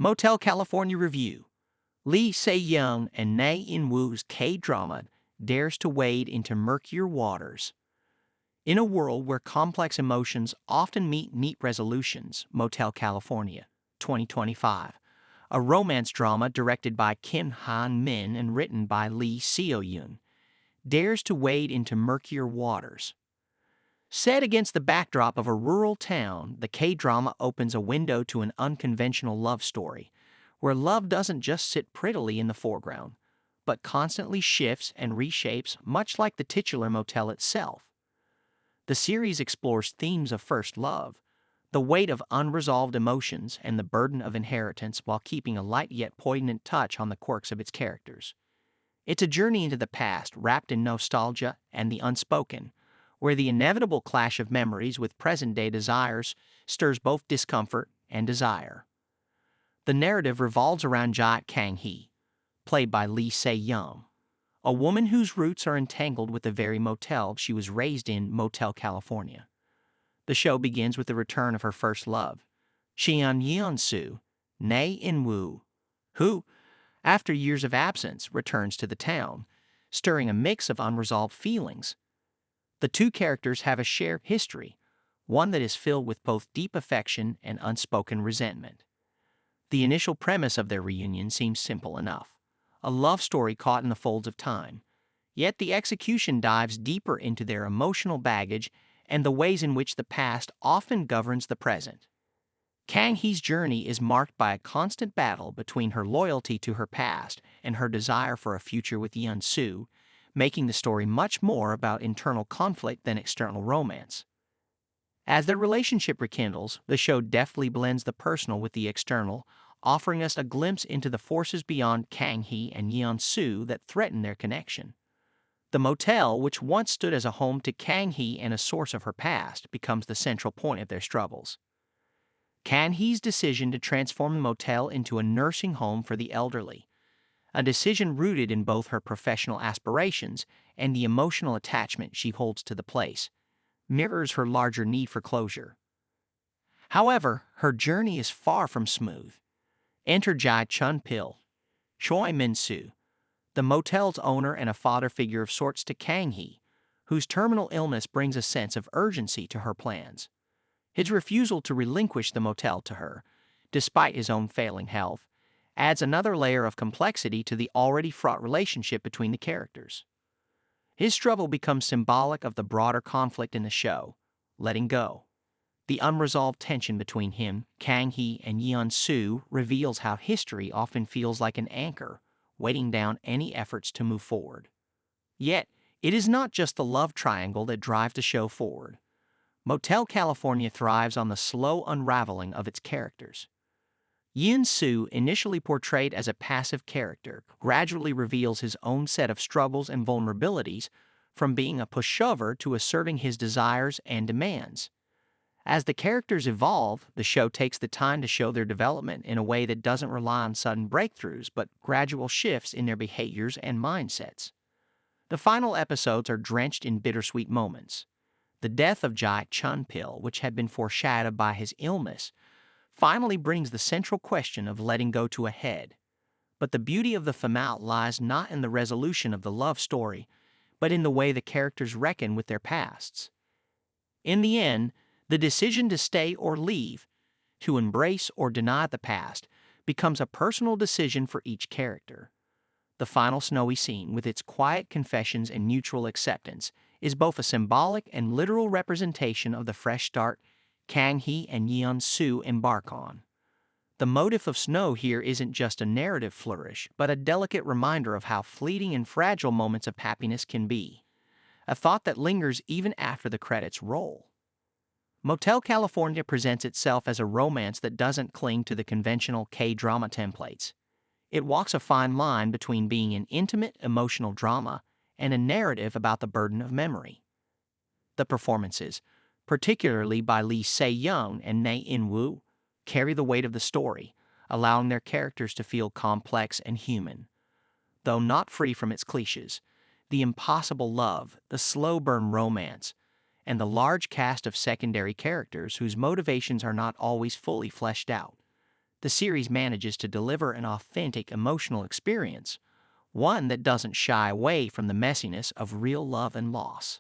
Motel California Review. Lee Seo-yoon and Na In-woo's K-drama dares to wade into murkier waters. In a world where complex emotions often meet neat resolutions, Motel California, 2025, a romance drama directed by Kim Hyung-min and written by Lee Seo-yoon, dares to wade into murkier waters. Set against the backdrop of a rural town, the K-drama opens a window to an unconventional love story, where love doesn't just sit prettily in the foreground, but constantly shifts and reshapes, much like the titular motel itself. The series explores themes of first love, the weight of unresolved emotions, and the burden of inheritance while keeping a light yet poignant touch on the quirks of its characters. It's a journey into the past wrapped in nostalgia and the unspoken, where the inevitable clash of memories with present-day desires stirs both discomfort and desire. The narrative revolves around Jae Kang-hee, played by Lee Seo-yoon, a woman whose roots are entangled with the very motel she was raised in, Motel California. The show begins with the return of her first love, Cheon Yeon-soo, Na In-woo, who, after years of absence, returns to the town, stirring a mix of unresolved feelings. The two characters have a shared history, one that is filled with both deep affection and unspoken resentment. The initial premise of their reunion seems simple enough, a love story caught in the folds of time, yet the execution dives deeper into their emotional baggage and the ways in which the past often governs the present. Kang-hee's journey is marked by a constant battle between her loyalty to her past and her desire for a future with Yeon-soo, making the story much more about internal conflict than external romance. As their relationship rekindles, the show deftly blends the personal with the external, offering us a glimpse into the forces beyond Kang-hee and Yeon-soo that threaten their connection. The motel, which once stood as a home to Kang-hee and a source of her past, becomes the central point of their struggles. Kang-hee's decision to transform the motel into a nursing home for the elderly, a decision rooted in both her professional aspirations and the emotional attachment she holds to the place, mirrors her larger need for closure. However, her journey is far from smooth. Enter Jae Chun-pil, Choi Min-soo, the motel's owner and a father figure of sorts to Kang-hee, whose terminal illness brings a sense of urgency to her plans. His refusal to relinquish the motel to her, despite his own failing health, adds another layer of complexity to the already fraught relationship between the characters. His struggle becomes symbolic of the broader conflict in the show, letting go. The unresolved tension between him, Kang-hee, and Yeon-soo reveals how history often feels like an anchor, weighting down any efforts to move forward. Yet, it is not just the love triangle that drives the show forward. Motel California thrives on the slow unraveling of its characters. Yeon-soo, initially portrayed as a passive character, gradually reveals his own set of struggles and vulnerabilities, from being a pushover to asserting his desires and demands. As the characters evolve, the show takes the time to show their development in a way that doesn't rely on sudden breakthroughs but gradual shifts in their behaviors and mindsets. The final episodes are drenched in bittersweet moments. The death of Jae Chun-pil, which had been foreshadowed by his illness, finally brings the central question of letting go to a head. But the beauty of the finale lies not in the resolution of the love story, but in the way the characters reckon with their pasts. In the end, the decision to stay or leave, to embrace or deny the past, becomes a personal decision for each character. The final snowy scene, with its quiet confessions and mutual acceptance, is both a symbolic and literal representation of the fresh start Kang-hee and Yeon-soo embark on. The motif of snow here isn't just a narrative flourish, but a delicate reminder of how fleeting and fragile moments of happiness can be, a thought that lingers even after the credits roll. Motel California presents itself as a romance that doesn't cling to the conventional K-drama templates. It walks a fine line between being an intimate, emotional drama and a narrative about the burden of memory. The performances, particularly by Lee Seo-yoon and Na In-woo, carry the weight of the story, allowing their characters to feel complex and human. Though not free from its cliches, the impossible love, the slow-burn romance, and the large cast of secondary characters whose motivations are not always fully fleshed out the series manages to deliver an authentic emotional experience, one that doesn't shy away from the messiness of real love and loss.